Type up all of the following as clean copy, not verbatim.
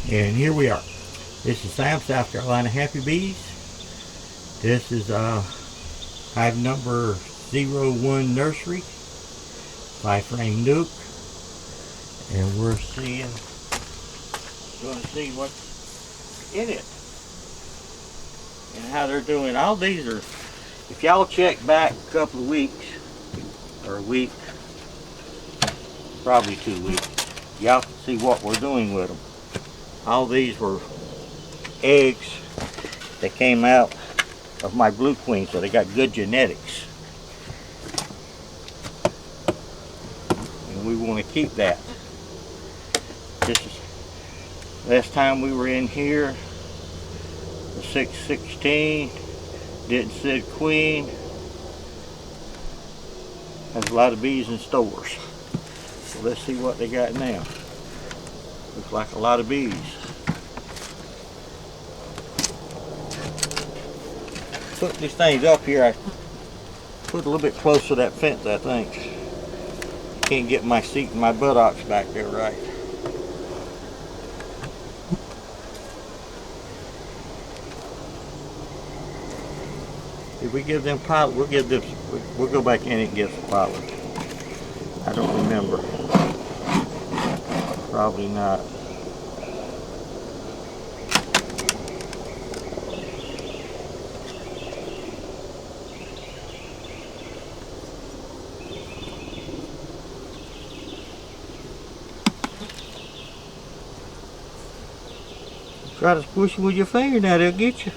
And here we are. This is Sam, South Carolina Happy Bees. This is hive number 01 Nursery by Frame Nuke. And we're going to see what's in it and how they're doing. All these are, if y'all check back a couple of weeks, or a week, probably 2 weeks, y'all can see what we're doing with them. All these were eggs that came out of my blue queen, so they got good genetics. And we want to keep that. This is last time we were in here, the 616 didn't sit queen. Has a lot of bees in stores. So let's see what they got now. Looks like a lot of bees. Put these things up here, I put a little bit closer to that fence, I think. Can't get my seat and my buttocks back there right. If we give them pollen, we'll go back in and get some pollen. I don't remember. Probably not. Try to squish them with your finger now, they'll get you.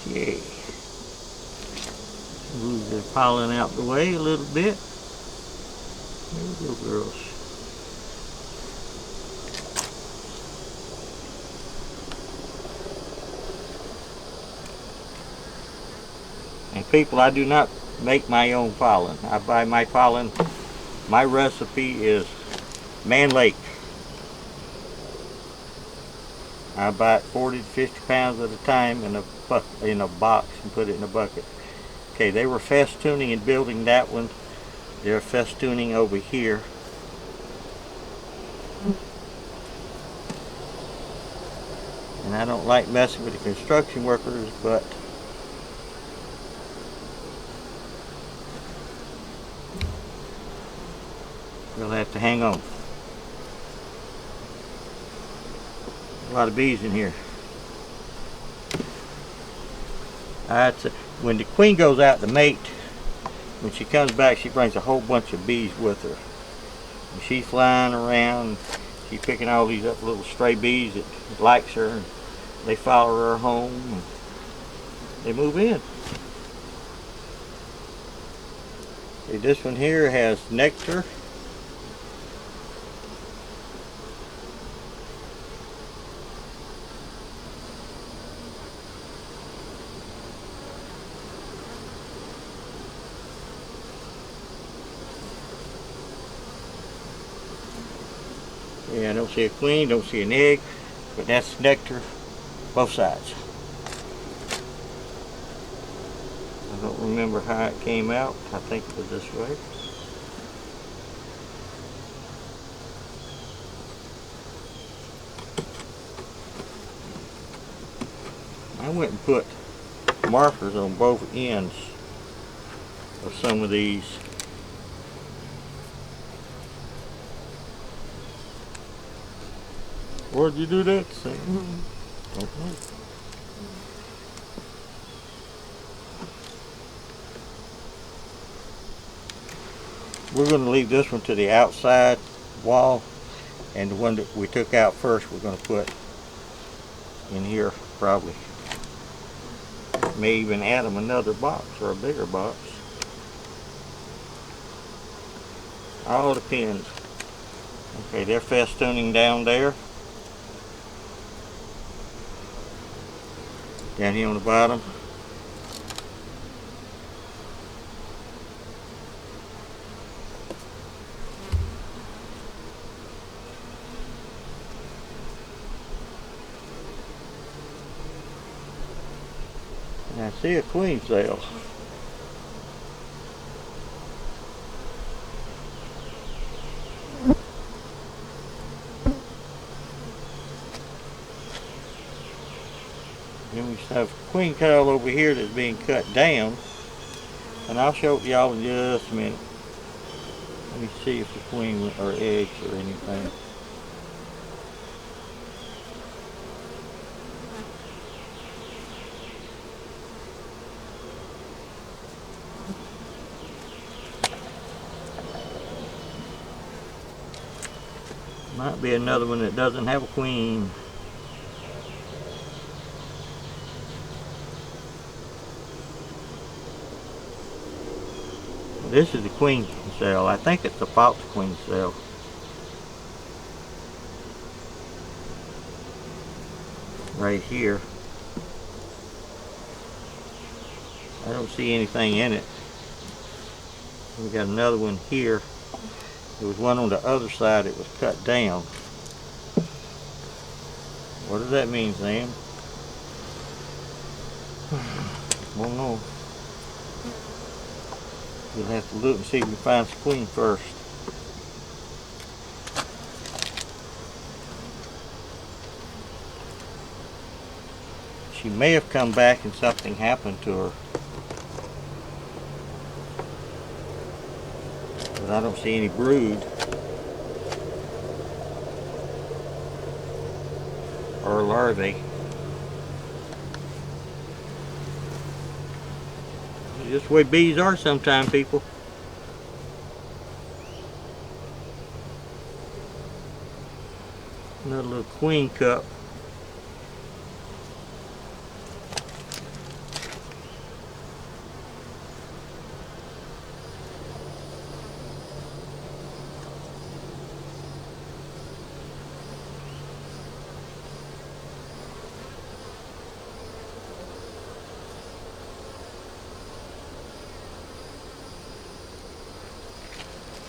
Okay. Move the pollen out the way a little bit. There we go, girls. And people, I do not make my own pollen. I buy my pollen. My recipe is Man Lake. I buy it 40 to 50 pounds at a time in a box and put it in a bucket. Okay, they were festooning and building that one. They're festooning over here. And I don't like messing with the construction workers, but we'll have to hang on. A lot of bees in here. When the queen goes out to mate, when she comes back, she brings a whole bunch of bees with her. And she's flying around, she's picking all these up little stray bees that likes her, and they follow her home, and they move in. See, this one here has nectar. Yeah, I don't see a queen, don't see an egg, but that's nectar, both sides. I don't remember how it came out. I think it was this way. I went and put markers on both ends of some of these. Where'd you do that? Don't know. We're going to leave this one to the outside wall, and the one that we took out first we're going to put in here probably. May even add them another box or a bigger box. All depends. Okay, they're festooning down there. down here on the bottom. And I see a queen cell. Then we have a queen coil over here that's being cut down, and I'll show it to y'all in just a minute. Let me see if the queen or eggs or anything. Might be another one that doesn't have a queen. This is the queen cell. I think it's a false queen cell. Right here. I don't see anything in it. We got another one here. There was one on the other side that was cut down. What does that mean, Sam? I don't know. We'll have to look and see if we find the queen first. She may have come back and something happened to her. But I don't see any brood. Or larvae. Just the way bees are sometimes, people. Another little queen cup.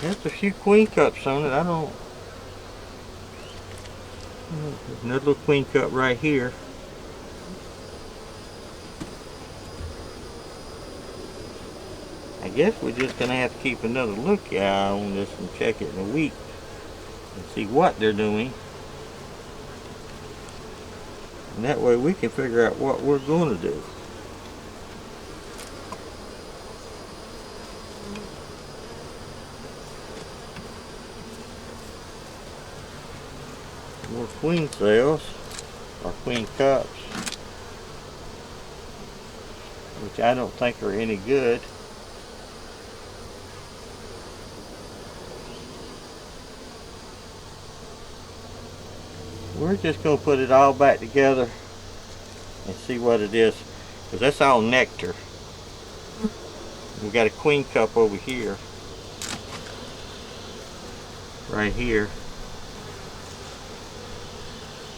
There's a few queen cups on it. I don't. There's another little queen cup right here. I guess we're just gonna have to keep another lookout on this and check it in a week and see what they're doing. And that way we can figure out what we're gonna do. More queen cells, or queen cups, which I don't think are any good. We're just going to put it all back together and see what it is, because that's all nectar. We got a queen cup over here, right here.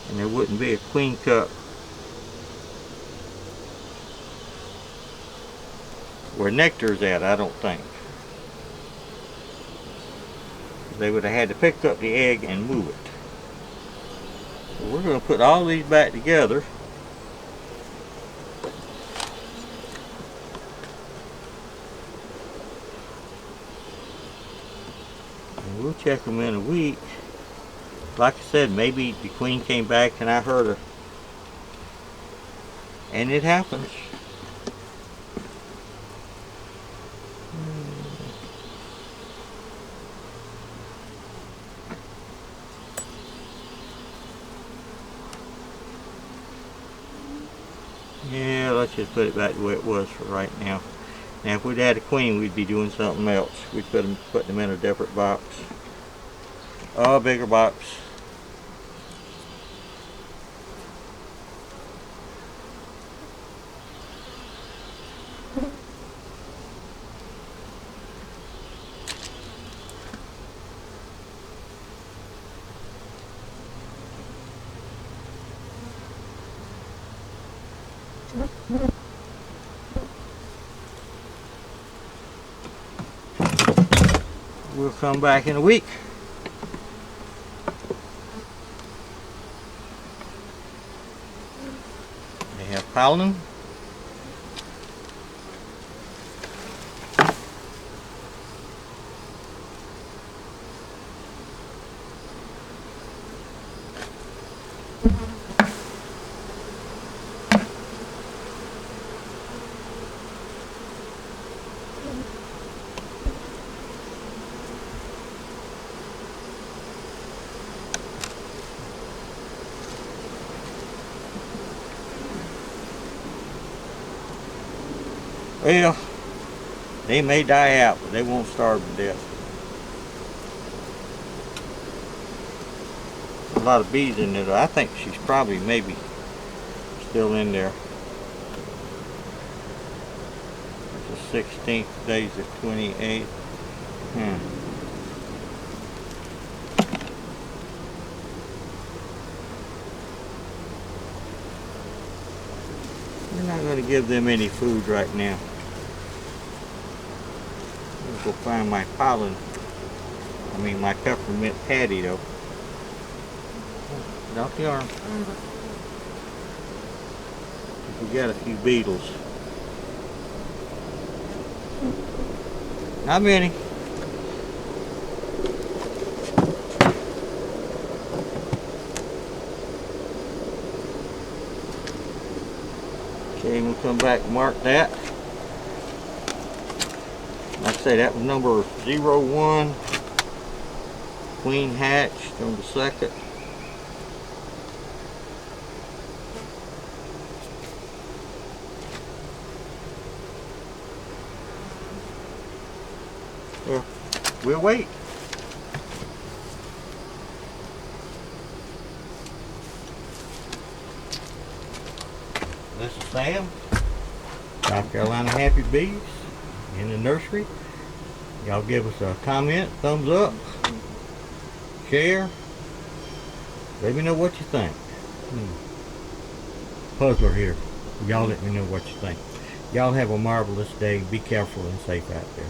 And there wouldn't be a queen cup where nectar's at, I don't think. They would have had to pick up the egg and move it. So we're going to put all these back together. And we'll check them in a week. Like I said, maybe the queen came back and I heard her. And it happens. Yeah, let's just put it back the way it was for right now. Now if we'd had a queen, we'd be doing something else. We'd put them in a different box. A bigger box. We'll come back in a week. They have pollen. Well, they may die out, but they won't starve to death. A lot of bees in there. I think she's probably maybe still in there. The 16th, today's the 28th. We're not going to give them any food right now. Go find my pollen. My peppermint patty though. Get off the arm. We got a few beetles. Not many. Okay, we'll come back and mark that. Like I say, that was number 01. Queen hatched on the 2nd. Well, we'll wait. This is Sam, South Carolina Happy Bees in the nursery. Y'all give us a comment, thumbs up, share. Let me know what you think. Puzzler here. Y'all let me know what you think. Y'all have a marvelous day. Be careful and safe out there.